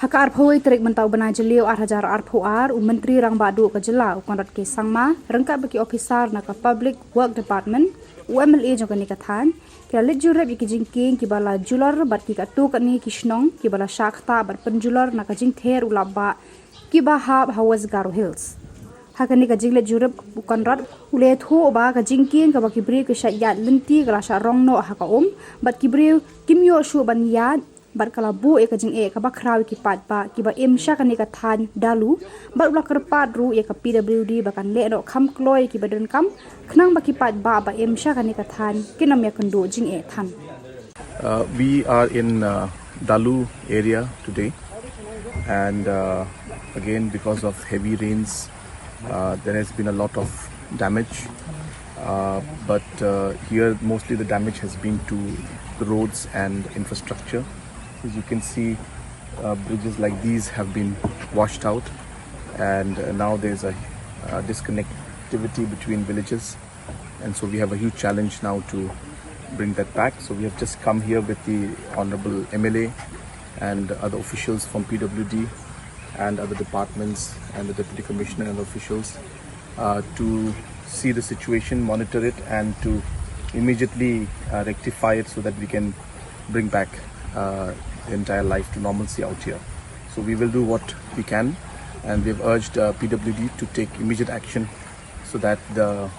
Haka arphoi terik mentau benai jeliu hajar arphoar Myntri Rangbah du ke jelau Conrad ke Sangma rengkap bagi officer na ka Public Work Department UMLA jong ni ka thain kira leit jurep ki jingking kiba la julor bat ki ka tu ka ni ki Shnong kiba la shakta bat pynjulor na ka jingther lapbah kiba hab South Garo Hills. Haka ni ka jinglet jurep Conrad ule thu ba ka jingking ka ba kibri ke syat lenti ka la sha rong no haka bat kibri kimyo shu ban yad bat kalabu e ka jing ka ba krawi ki pat ba ki ba Sha ka ni ka Sha Dalu bat ula kerpat ru e ka PWD ba kan le no kham kloi ki ba den kam khnang ba ki pat ba Sha ka ni ka than kinam ya kando jing than. We are in Dalu area today, and again because of heavy rains there has been a lot of damage, but here mostly the damage has been to the roads and infrastructure. As you can see, bridges like these have been washed out, and now there's a disconnectivity between villages, and so we have a huge challenge now to bring that back. So we have just come here with the Honorable MLA and other officials from PWD and other departments and the Deputy Commissioner and officials to see the situation, monitor it, and to immediately rectify it so that we can bring back the entire life to normalcy out here. So we will do what we can, and we've urged PWD to take immediate action so that the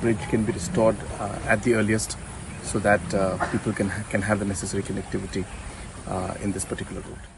bridge can be restored at the earliest, so that people can have the necessary connectivity in this particular route.